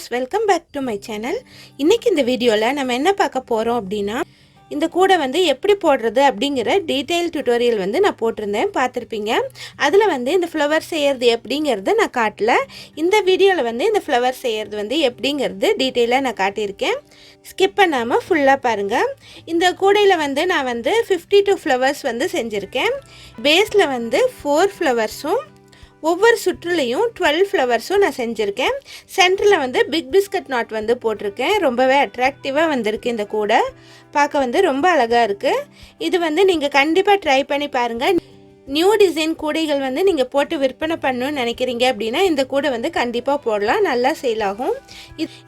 Viewers, welcome back to my channel. இன்றைக்கி இந்த வீடியோவில் நம்ம என்ன பார்க்க போகிறோம் அப்படின்னா, இந்த கூடை வந்து எப்படி போடுறது அப்படிங்கிற டீட்டெயில் டியூட்டோரியல் வந்து நான் போட்டிருந்தேன், பார்த்துருப்பீங்க. அதில் வந்து இந்த ஃப்ளவர் செய்கிறது எப்படிங்கிறது நான் காட்டல. இந்த வீடியோவில் வந்து இந்த ஃப்ளவர் செய்கிறது வந்து எப்படிங்கிறது டீட்டெயிலாக நான் காட்டியிருக்கேன். ஸ்கிப் பண்ணாமல் ஃபுல்லாக பாருங்கள். இந்த கூடையில் வந்து நான் வந்து 52 ஃப்ளவர்ஸ் வந்து செஞ்சுருக்கேன். பேஸில் வந்து 4 ஃப்ளவர்ஸும் ஒவ்வொரு சுற்றுலையும் 12 ஃப்ளவர்ஸும் நான் செஞ்சுருக்கேன். சென்டரில் வந்து பிக் பிஸ்கட் நாட் வந்து போட்டிருக்கேன். ரொம்பவே அட்ராக்டிவாக வந்திருக்கு. இந்த கூடை பார்க்க வந்து ரொம்ப அழகாக இருக்குது. இது வந்து நீங்கள் கண்டிப்பாக ட்ரை பண்ணி பாருங்கள். நியூ டிசைன் கூடைகள் வந்து நீங்கள் போட்டு விற்பனை பண்ணணும்னு நினைக்கிறீங்க அப்படின்னா இந்த கூடை வந்து கண்டிப்பாக போடலாம், நல்லா சேல் ஆகும்.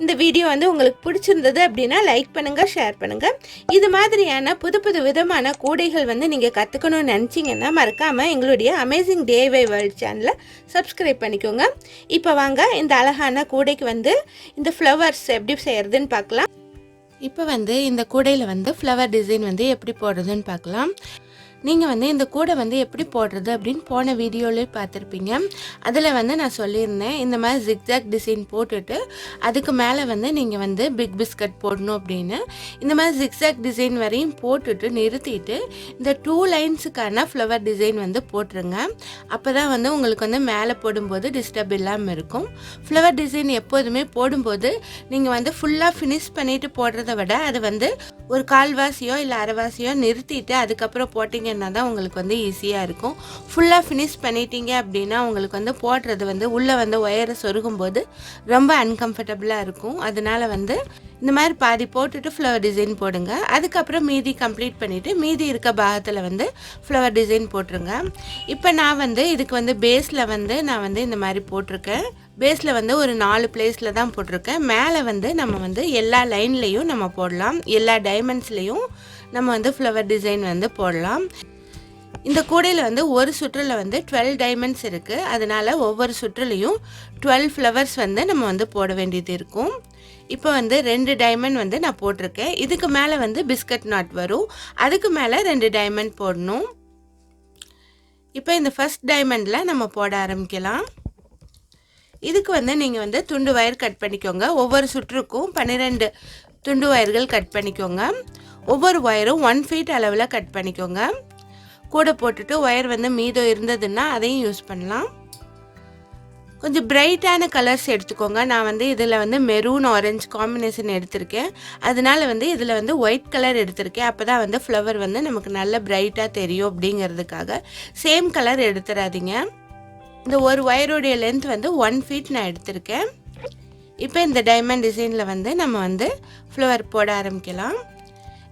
இந்த வீடியோ வந்து உங்களுக்கு பிடிச்சிருந்தது அப்படின்னா லைக் பண்ணுங்கள், ஷேர் பண்ணுங்கள். இது மாதிரியான புது புது விதமான கூடைகள் வந்து நீங்கள் கற்றுக்கணும்னு நினச்சிங்கன்னா மறக்காமல் எங்களுடைய அமேசிங் DIY வேர்ல்ட் சேனலை சப்ஸ்கிரைப் பண்ணிக்கோங்க. இப்போ வாங்க இந்த அழகான கூடைக்கு வந்து இந்த ஃப்ளவர்ஸ் எப்படி செய்கிறதுன்னு பார்க்கலாம். இப்போ வந்து இந்த கூடையில் வந்து ஃப்ளவர் டிசைன் வந்து எப்படி போடுறதுன்னு பார்க்கலாம். நீங்கள் வந்து இந்த கூடை வந்து எப்படி போடுறது அப்படின்னு போன வீடியோவிலே பார்த்துருப்பீங்க. அதில் வந்து நான் சொல்லியிருந்தேன், இந்த மாதிரி ஜிக்ஜாக் டிசைன் போட்டுட்டு அதுக்கு மேலே வந்து நீங்கள் வந்து பிக் பிஸ்கட் போடணும் அப்படின்னு. இந்த மாதிரி ஜிக்ஜாக் டிசைன் வரையும் போட்டுட்டு நிறுத்திட்டு இந்த 2 லைன்ஸுக்கான ஃப்ளவர் டிசைன் வந்து போட்டுருங்க. அப்போ தான் வந்து உங்களுக்கு வந்து மேலே போடும்போது டிஸ்டர்ப் இல்லாமல் இருக்கும். ஃப்ளவர் டிசைன் எப்போதுமே போடும்போது நீங்கள் வந்து ஃபுல்லாக ஃபினிஷ் பண்ணிவிட்டு போடுறத விட அது வந்து ஒரு கால்வாசியோ இல்லை அரைவாசியோ நிறுத்திட்டு அதுக்கப்புறம் போட்டிங்கன்னா தான் உங்களுக்கு வந்து ஈஸியாக இருக்கும். ஃபுல்லாக ஃபினிஷ் பண்ணிட்டீங்க அப்படின்னா உங்களுக்கு வந்து போடுறது வந்து உள்ளே வந்து ஒயரை சொருகும்போது ரொம்ப அன்கம்ஃபர்டபுளாக இருக்கும். அதனால வந்து இந்த மாதிரி பாதி போட்டுட்டு ஃப்ளவர் டிசைன் போடுங்க. அதுக்கப்புறம் மீதி கம்ப்ளீட் பண்ணிவிட்டு மீதி இருக்க பாகத்தில் வந்து ஃப்ளவர் டிசைன் போட்டுருங்க. இப்போ நான் வந்து இதுக்கு வந்து பேஸில் வந்து நான் வந்து இந்த மாதிரி போட்டிருக்கேன். பேஸில் வந்து ஒரு 4 பிளேஸில் தான் போட்டிருக்கேன். மேலே வந்து நம்ம வந்து எல்லா லைன்லேயும் நம்ம போடலாம், எல்லா டைமண்ட்ஸ்லேயும் நம்ம வந்து ஃப்ளவர் டிசைன் வந்து போடலாம். இந்த கூடையில் வந்து ஒரு சுற்றில் வந்து 12 டைமண்ட்ஸ் இருக்குது. அதனால் ஒவ்வொரு சுற்றுலையும் 12 ஃப்ளவர்ஸ் வந்து நம்ம வந்து போட வேண்டியது இருக்கும். இப்போ வந்து 2 டைமண்ட் வந்து நான் போட்டிருக்கேன். இதுக்கு மேலே வந்து பிஸ்கட் நாட் வரும், அதுக்கு மேலே 2 டைமண்ட் போடணும். இப்போ இந்த ஃபர்ஸ்ட் டைமண்டில் நம்ம போட ஆரம்பிக்கலாம். இதுக்கு வந்து நீங்கள் வந்து துண்டு வயர் கட் பண்ணிக்கோங்க. ஒவ்வொரு சுற்றுக்கும் 12 துண்டு வயர்கள் கட் பண்ணிக்கோங்க. ஒவ்வொரு ஒயரும் 1 ஃபீட் அளவில் கட் பண்ணிக்கோங்க. கூட போட்டுட்டு ஒயர் வந்து மீதம் இருந்ததுன்னா அதையும் யூஸ் பண்ணலாம். கொஞ்சம் பிரைட்டான கலர்ஸ் எடுத்துக்கோங்க. நான் வந்து இதில் வந்து மெரூன் ஆரஞ்சு காம்பினேஷன் எடுத்திருக்கேன். அதனால வந்து இதில் வந்து ஒயிட் கலர் எடுத்திருக்கேன். அப்போ தான் வந்து ஃப்ளவர் வந்து நமக்கு நல்ல பிரைட்டாக தெரியும் அப்படிங்கிறதுக்காக. சேம் கலர் எடுத்துடாதீங்க. இந்த ஒரு ஒயருடைய லென்த் வந்து 1 ஃபீட் நான் எடுத்திருக்கேன். இப்போ இந்த டைமண்ட் டிசைனில் வந்து நம்ம வந்து ஃப்ளவர் போட ஆரம்பிக்கலாம்.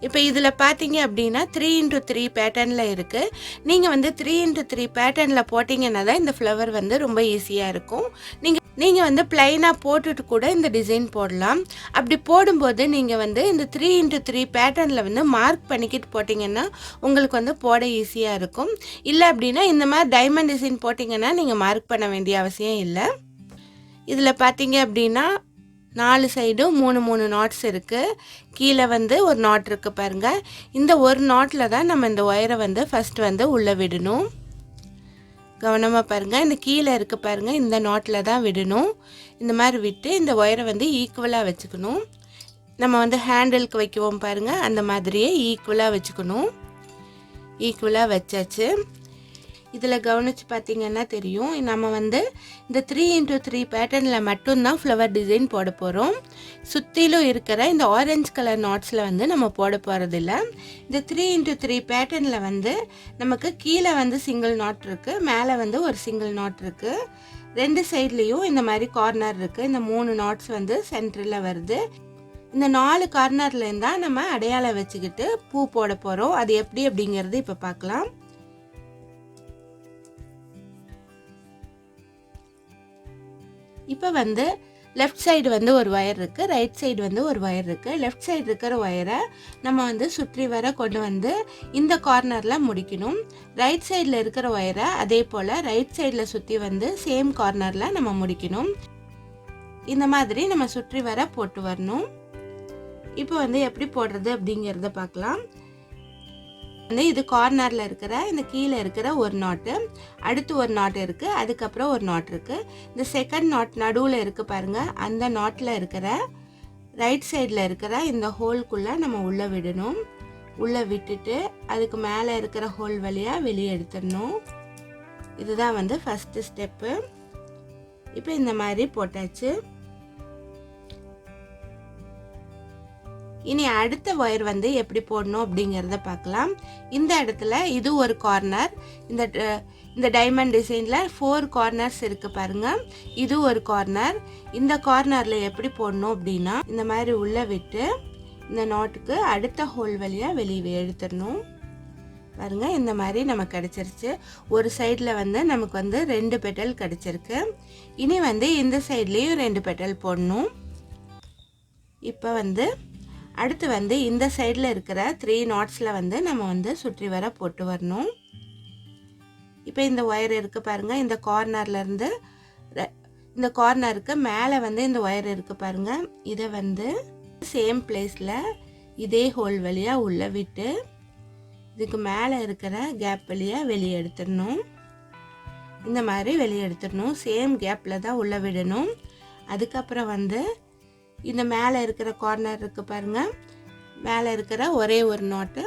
இப்போ இதில் பார்த்தீங்க அப்படின்னா 3x3 பேட்டர்னில் இருக்குது. நீங்கள் வந்து 3x3 பேட்டர்னில் போட்டிங்கன்னா தான் இந்த ஃப்ளவர் வந்து ரொம்ப ஈஸியாக இருக்கும். நீங்கள் வந்து பிளைனாக போட்டுட்டு கூட இந்த டிசைன் போடலாம். அப்படி போடும்போது நீங்கள் வந்து இந்த 3x3 பேட்டர்னில் வந்து மார்க் பண்ணிக்கிட்டு போட்டிங்கன்னா உங்களுக்கு வந்து போட ஈஸியாக இருக்கும். இல்லை அப்படின்னா இந்த மாதிரி டைமண்ட் டிசைன் போட்டிங்கன்னா நீங்கள் மார்க் பண்ண வேண்டிய அவசியம் இல்லை. இதில் பார்த்தீங்க அப்படின்னா 4 சைடும் 3 நாட்ஸ் இருக்குது. கீழே வந்து ஒரு நாட் இருக்குது பாருங்கள். இந்த ஒரு நாட்டில் தான் நம்ம இந்த ஒயரை வந்து ஃபஸ்ட்டு வந்து உள்ளே விடணும். கவனமாக பாருங்கள். இந்த கீழே இருக்குது பாருங்கள், இந்த நாட்டில் தான் விடணும். இந்த மாதிரி விட்டு இந்த ஒயரை வந்து ஈக்குவலாக வச்சுக்கணும். நம்ம வந்து ஹேண்டிலுக்கு வைக்குவோம் பாருங்கள், அந்த மாதிரியே ஈக்குவலாக வச்சுக்கணும். ஈக்குவலாக வச்சாச்சு. இதில் கவனித்து பார்த்திங்கன்னா தெரியும், நம்ம வந்து இந்த 3x3 பேட்டர்னில் மட்டும்தான் ஃப்ளவர் டிசைன் போட போகிறோம். சுற்றிலும் இருக்கிற இந்த ஆரஞ்சு கலர் நாட்ஸில் வந்து நம்ம போட போகிறதில்ல. இந்த 3x3 பேட்டர்னில் வந்து நமக்கு கீழே வந்து சிங்கிள் நாட் இருக்குது, மேலே வந்து ஒரு சிங்கிள் நாட் இருக்குது. 2 சைட்லேயும் இந்த மாதிரி கார்னர் இருக்குது. இந்த 3 நாட்ஸ் வந்து சென்டரில் வருது. இந்த 4 கார்னர்லேருந்து தான் நம்ம அடையாளம் வச்சுக்கிட்டு பூ போட போகிறோம். அது எப்படி அப்படிங்கிறது இப்போ பார்க்கலாம். இப்போ வந்து லெஃப்ட் சைடு வந்து ஒரு ஒயர் இருக்குது, ரைட் சைடு வந்து ஒரு ஒயர் இருக்குது. லெஃப்ட் சைடு இருக்கிற ஒயரை நம்ம வந்து சுற்றி வர கொண்டு வந்து இந்த கார்னரில் முடிக்கணும். ரைட் சைடில் இருக்கிற ஒயரை அதே போல் ரைட் சைடில் சுற்றி வந்து சேம் கார்னரில் நம்ம முடிக்கணும். இந்த மாதிரி நம்ம சுற்றி வர போட்டு வரணும். இப்போ வந்து எப்படி போடுறது அப்படிங்கிறத பார்க்கலாம். வந்து இது கார்னரில் இருக்கிற இந்த கீழே இருக்கிற ஒரு நாட்டு, அடுத்து ஒரு நாட் இருக்குது, அதுக்கப்புறம் ஒரு நாட் இருக்குது. இந்த செகண்ட் நாட் நடுவில் இருக்குது பாருங்கள், அந்த நாட்டில் இருக்கிற ரைட் சைடில் இருக்கிற இந்த ஹோல்குள்ளே நம்ம உள்ளே விடணும். உள்ளே விட்டுட்டு அதுக்கு மேலே இருக்கிற ஹோல் வழியாக வெளியே எடுத்துடணும். இதுதான் வந்து ஃபஸ்ட்டு ஸ்டெப்பு. இப்போ இந்த மாதிரி போட்டாச்சு. இனி அடுத்த ஒயர் வந்து எப்படி போடணும் அப்படிங்கிறத பார்க்கலாம். இந்த இடத்துல இது ஒரு கார்னர், இந்த டைமண்ட் டிசைனில் 4 கார்னர்ஸ் இருக்குது பாருங்கள், இது ஒரு கார்னர். இந்த கார்னரில் எப்படி போடணும் அப்படின்னா இந்த மாதிரி உள்ளே விட்டு இந்த நாட்டுக்கு அடுத்த ஹோல் வழியாக வெளியே எடுத்துடணும். பாருங்கள், இந்த மாதிரி நமக்கு கிடச்சிருச்சு. ஒரு சைடில் வந்து நமக்கு வந்து 2 பெட்டல் கிடச்சிருக்கு. இனி வந்து இந்த சைட்லேயும் 2 பெட்டல் போடணும். இப்போ வந்து அடுத்து வந்து இந்த சைடில் இருக்கிற 3 நாட்ஸில் வந்து நம்ம வந்து சுற்றி வர போட்டு வரணும். இப்போ இந்த ஒயர் இருக்குது பாருங்கள், இந்த கார்னர்லேருந்து இந்த கார்னருக்கு மேலே வந்து இந்த ஒயர் இருக்குது பாருங்கள், இதை வந்து சேம் பிளேஸில் இதே ஹோல் வழியாக உள்ளே விட்டு இதுக்கு மேலே இருக்கிற கேப் வழியாக வெளியே எடுத்துடணும். இந்த மாதிரி வெளியே எடுத்துடணும். சேம் கேப்பில் தான் உள்ளே விடணும். அதுக்கப்புறம் வந்து இந்த மேலே இருக்கிற கார்னர் இருக்குது பாருங்கள், மேலே இருக்கிற ஒரே ஒரு நாட்டு,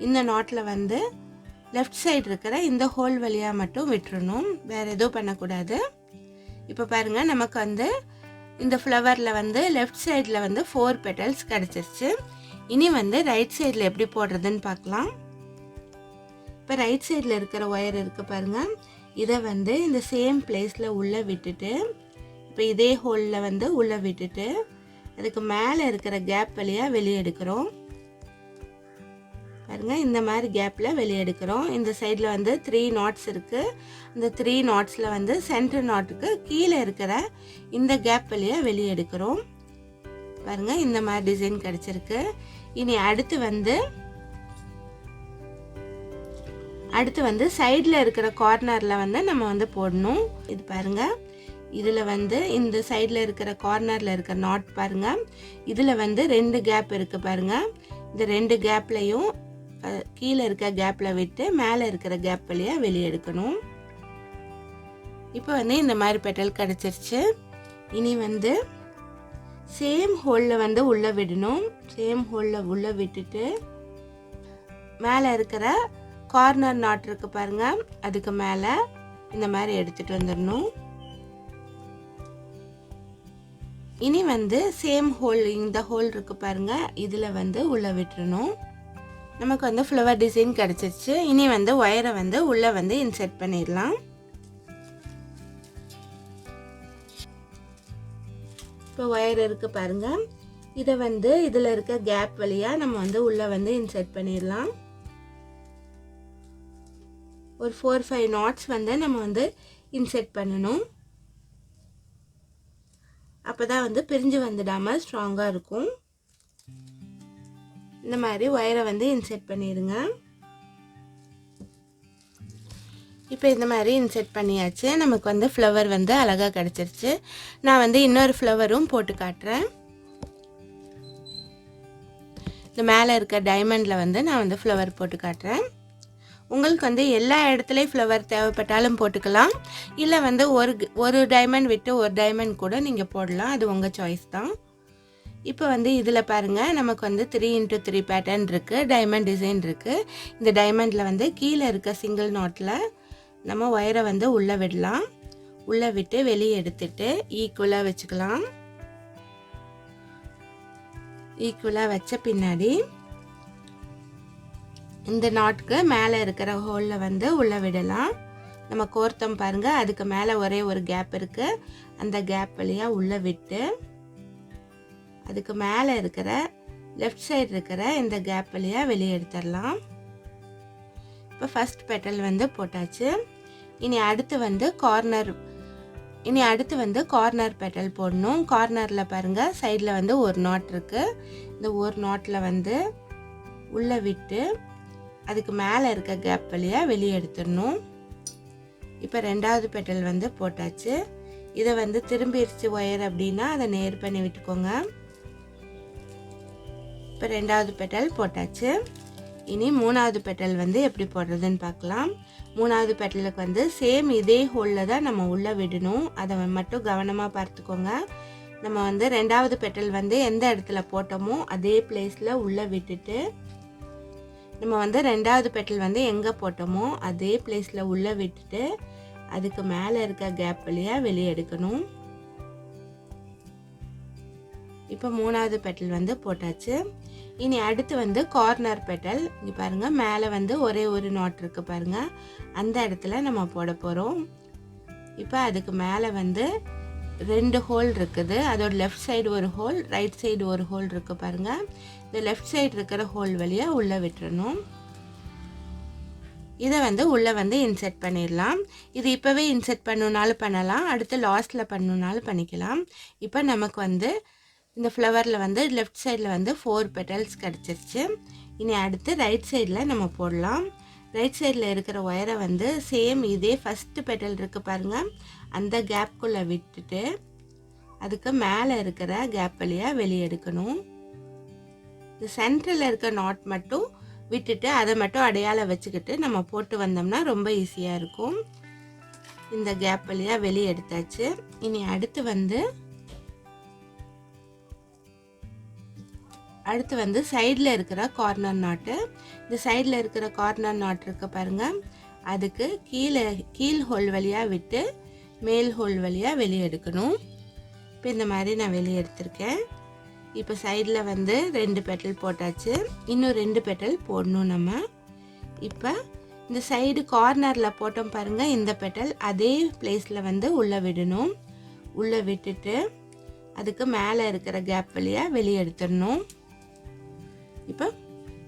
இந்த நாட்டில் வந்து லெஃப்ட் சைடு இருக்கிற இந்த ஹோல் வழியாக மட்டும் விட்டுறணும், வேறு எதுவும் பண்ணக்கூடாது. இப்போ பாருங்கள், நமக்கு வந்து இந்த ஃப்ளவரில் வந்து லெஃப்ட் சைடில் வந்து 4 பெட்டல்ஸ் கிடச்சிருச்சு. இனி வந்து ரைட் சைடில் எப்படி போடுறதுன்னு பார்க்கலாம். இப்போ ரைட் சைடில் இருக்கிற ஒயர் இருக்குது பாருங்கள், இதை வந்து இந்த சேம் பிளேஸில் உள்ளே விட்டுட்டு இப்போ இதே ஹோலில் வந்து உள்ளே விட்டுட்டு அதுக்கு மேலே இருக்கிற கேப் வழியாக வெளியே எடுக்கிறோம். பாருங்கள், இந்த மாதிரி கேப்பில் வெளியே எடுக்கிறோம். இந்த சைடில் வந்து 3 நாட்ஸ் இருக்குது. இந்த 3 நாட்ஸில் வந்து சென்டர் நாட்டுக்கு கீழே இருக்கிற இந்த கேப் வழியாக வெளியே எடுக்கிறோம். பாருங்கள், இந்த மாதிரி டிசைன் கிடச்சிருக்கு. இனி அடுத்து வந்து சைடில் இருக்கிற கார்னரில் வந்து நம்ம வந்து போடணும். இது பாருங்கள், இதில் வந்து இந்த சைடில் இருக்கிற கார்னரில் இருக்கிற நாட் பாருங்கள், இதில் வந்து 2 கேப் இருக்குது பாருங்கள். இந்த 2 கேப்லையும் கீழே இருக்க கேப்பில் விட்டு மேலே இருக்கிற கேப் வழியாக வெளியே எடுக்கணும். இப்போ வந்து இந்த மாதிரி பெட்டல் கிடச்சிருச்சு. இனி வந்து சேம் ஹோலில் வந்து உள்ளே விடணும். சேம் ஹோலில் உள்ளே விட்டுட்டு மேலே இருக்கிற கார்னர் நாட் இருக்குது பாருங்கள், அதுக்கு மேலே இந்த மாதிரி எடுத்துகிட்டு வந்துடணும். இனி வந்து சேம் ஹோல், இந்த ஹோல் இருக்குது பாருங்கள், இதில் வந்து உள்ளே விட்டுறணும். நமக்கு வந்து ஃப்ளவர் டிசைன் கிடச்சிருச்சு. இனி வந்து ஒயரை வந்து உள்ளே வந்து இன்செர்ட் பண்ணிடலாம். இப்போ ஒயர் இருக்குது பாருங்கள், இதை வந்து இதில் இருக்க கேப் வழியாக நம்ம வந்து உள்ளே வந்து இன்செர்ட் பண்ணிடலாம். ஒரு 4-5 நாட்ஸ் வந்து நம்ம வந்து இன்செர்ட் பண்ணணும். அப்போ தான் வந்து பிரிஞ்சு வந்துடாமல் ஸ்ட்ராங்காக இருக்கும். இந்த மாதிரி ஒயரை வந்து இன்செர்ட் பண்ணிடுங்க. இப்போ இந்த மாதிரி இன்செர்ட் பண்ணியாச்சு. நமக்கு வந்து ஃப்ளவர் வந்து அழகாக கிடச்சிருச்சு. நான் வந்து இன்னொரு ஃப்ளவரும் போட்டு காட்டுறேன். இந்த மேலே இருக்க டைமண்டில் வந்து நான் வந்து ஃப்ளவர் போட்டு காட்டுறேன். உங்களுக்கு வந்து எல்லா இடத்துலையும் ஃப்ளவர் தேவைப்பட்டாலும் போட்டுக்கலாம், இல்லை வந்து ஒரு டைமண்ட் விட்டு ஒரு டைமண்ட் கூட நீங்கள் போடலாம், அது உங்கள் சாய்ஸ் தான். இப்போ வந்து இதில் பாருங்கள், நமக்கு வந்து 3x3 பேட்டர்ன் இருக்குது, டைமண்ட் டிசைன் இருக்குது. இந்த டைமண்டில் வந்து கீழே இருக்க சிங்கிள் நாட்டில் நம்ம ஒயரை வந்து உள்ளே விடலாம். உள்ளே விட்டு வெளியே எடுத்துட்டு ஈக்குவலாக வச்சுக்கலாம். ஈக்குவலாக வச்ச பின்னாடி இந்த நாட்டுக்கு மேலே இருக்கிற ஹோலில் வந்து உள்ளே விடலாம். நம்ம கோர்த்தம் பாருங்கள், அதுக்கு மேலே ஒரே ஒரு கேப் இருக்குது, அந்த கேப் வழியாக உள்ளே விட்டு அதுக்கு மேலே இருக்கிற லெஃப்ட் சைடு இருக்கிற இந்த கேப் வழியாக வெளியே எடுத்துடலாம். இப்போ ஃபஸ்ட் பெட்டல் வந்து போட்டாச்சு. இனி அடுத்து வந்து கார்னர் பெட்டல் போடணும். கார்னரில் பாருங்கள், சைடில் வந்து ஒரு நாட் இருக்குது. இந்த ஒரு நாட்டில் வந்து உள்ளே விட்டு அதுக்கு மேலே இருக்க கேப் வழியாக வெளியே எடுத்துடணும். இப்போ ரெண்டாவது பெட்டல் வந்து போட்டாச்சு. இதை வந்து திரும்பிடுச்சு ஒயர் அப்படின்னா அதை நேர் பண்ணி விட்டுக்கோங்க. இப்போ ரெண்டாவது பெட்டல் போட்டாச்சு. இனி மூணாவது பெட்டல் வந்து எப்படி போடுறதுன்னு பார்க்கலாம். மூணாவது பெட்டலுக்கு வந்து சேம் இதே ஹோலில் தான் நம்ம உள்ளே விடணும். அதை மட்டும் கவனமாக பார்த்துக்கோங்க. நம்ம வந்து ரெண்டாவது பெட்டல் வந்து எந்த இடத்துல போட்டோமோ அதே பிளேஸில் உள்ளே விட்டுட்டு நம்ம வந்து ரெண்டாவது பெட்டல் வந்து எங்கே போட்டோமோ அதே பிளேஸில் உள்ளே விட்டுட்டு அதுக்கு மேலே இருக்க கேப் வழியாக வெளியே எடுக்கணும். இப்போ மூணாவது பெட்டல் வந்து போட்டாச்சு. இனி அடுத்து வந்து கார்னர் பெட்டல். இங்கே பாருங்கள், மேலே வந்து ஒரே ஒரு நாட் இருக்குது பாருங்கள், அந்த இடத்துல நம்ம போட போகிறோம். இப்போ அதுக்கு மேலே வந்து 2 ஹோல் இருக்குது. அதோட லெஃப்ட் சைடு ஒரு ஹோல், ரைட் சைடு ஒரு ஹோல் இருக்குது பாருங்கள். இந்த லெஃப்ட் சைடு இருக்கிற ஹோல் வழியாக உள்ளே விட்டுறணும். இதை வந்து உள்ளே வந்து இன்செர்ட் பண்ணிடலாம். இது இப்போவே இன்செர்ட் பண்ணணுனாலும் பண்ணலாம், அடுத்து லாஸ்ட்டில் பண்ணணுனாலும் பண்ணிக்கலாம். இப்போ நமக்கு வந்து இந்த ஃப்ளவரில் வந்து லெஃப்ட் சைடில் வந்து 4 பெட்டல்ஸ் கிடச்சிருச்சு. இனி அடுத்து ரைட் சைடில் நம்ம போடலாம். ரைட் சைடில் இருக்கிற ஒயரை வந்து சேம் இதே ஃபஸ்ட்டு பெட்டல் இருக்குது பாருங்கள், அந்த கேப்குள்ளே விட்டுட்டு அதுக்கு மேலே இருக்கிற கேப் வழியாக வெளியே எடுக்கணும். இந்த சென்டரில் இருக்க நாட் மட்டும் விட்டுட்டு அதை மட்டும் அடையாளம் வச்சுக்கிட்டு நம்ம போட்டு வந்தோம்னா ரொம்ப ஈஸியாக இருக்கும். இந்த கேப் வழியாக வெளியே எடுத்தாச்சு. இனி அடுத்து வந்து சைடில் இருக்கிற கார்னர் நாட்டு. இந்த சைடில் இருக்கிற கார்னர் நாட் இருக்க பாருங்கள், அதுக்கு கீழ் ஹோல் வழியாக விட்டு மேல் ஹோல் வழியாக வெளியே எடுக்கணும். இப்போ இந்த மாதிரி நான் வெளியே எடுத்திருக்கேன். இப்போ சைடில் வந்து 2 பெட்டல் போட்டாச்சு, இன்னும் 2 பெட்டல் போடணும் நம்ம. இப்போ இந்த சைடு கார்னரில் போட்டோம் பாருங்கள், இந்த பெட்டல் அதே பிளேஸில் வந்து உள்ளே விடணும். உள்ளே விட்டுட்டு அதுக்கு மேலே இருக்கிற கேப் வழியாக வெளியே எடுத்துடணும். இப்போ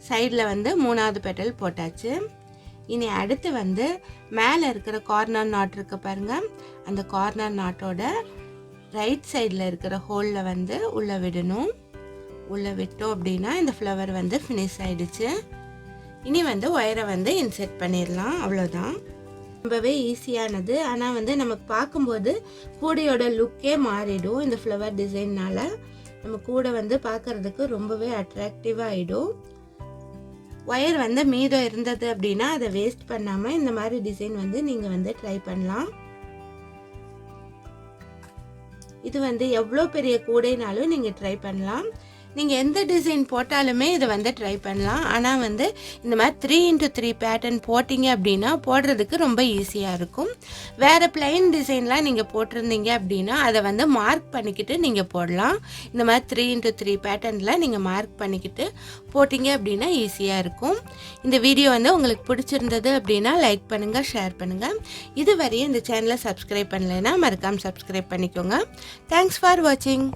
சைடில் வந்து 3வது பெட்டல் போட்டாச்சு. இனி அடுத்து வந்து மேலே இருக்கிற கார்னர் நாட் இருக்கு பாருங்கள், அந்த கார்னர் நாட்டோட ரைட் சைடில் இருக்கிற ஹோலில் வந்து உள்ளே விடணும். உள்ளே விட்டோம் அப்படின்னா இந்த ஃப்ளவர் வந்து ஃபினிஷ் ஆகிடுச்சு. இனி வந்து ஒயரை வந்து இன்செர்ட் பண்ணிடலாம், அவ்வளோதான். ரொம்பவே ஈஸியானது. ஆனால் வந்து நமக்கு பார்க்கும்போது கூடையோட லுக்கே மாறிடும். இந்த ஃப்ளவர் டிசைன்னால் நம்ம கூட வந்து பார்க்குறதுக்கு ரொம்பவே அட்ராக்டிவாக ஆகிடும். ஒயர் வந்து மீதம் இருந்தது அப்படின்னா அதை வேஸ்ட் பண்ணாமல் இந்த மாதிரி டிசைன் வந்து நீங்கள் வந்து ட்ரை பண்ணலாம். இது வந்து எவ்வளோ பெரிய கூடைனாலும் நீங்கள் ட்ரை பண்ணலாம். நீங்கள் எந்த டிசைன் போட்டாலுமே இதை வந்து ட்ரை பண்ணலாம். ஆனால் வந்து இந்த மாதிரி 3x3 பேட்டர்ன் போட்டிங்க அப்படின்னா போடுறதுக்கு ரொம்ப ஈஸியாக இருக்கும். வேறு பிளைன் டிசைன்லாம் நீங்கள் போட்டிருந்தீங்க அப்படின்னா அதை வந்து மார்க் பண்ணிக்கிட்டு நீங்கள் போடலாம். இந்த மாதிரி 3x3 பேட்டர்னில் நீங்கள் மார்க் பண்ணிக்கிட்டு போட்டிங்க அப்படின்னா ஈஸியாக இருக்கும். இந்த வீடியோ வந்து உங்களுக்கு பிடிச்சிருந்தது அப்படின்னா லைக் பண்ணுங்கள், ஷேர் பண்ணுங்கள். இதுவரையும் இந்த சேனலை சப்ஸ்கிரைப் பண்ணலைன்னா மறக்காமல் சப்ஸ்கிரைப் பண்ணிக்கோங்க. தேங்க்ஸ் ஃபார் வாட்சிங்.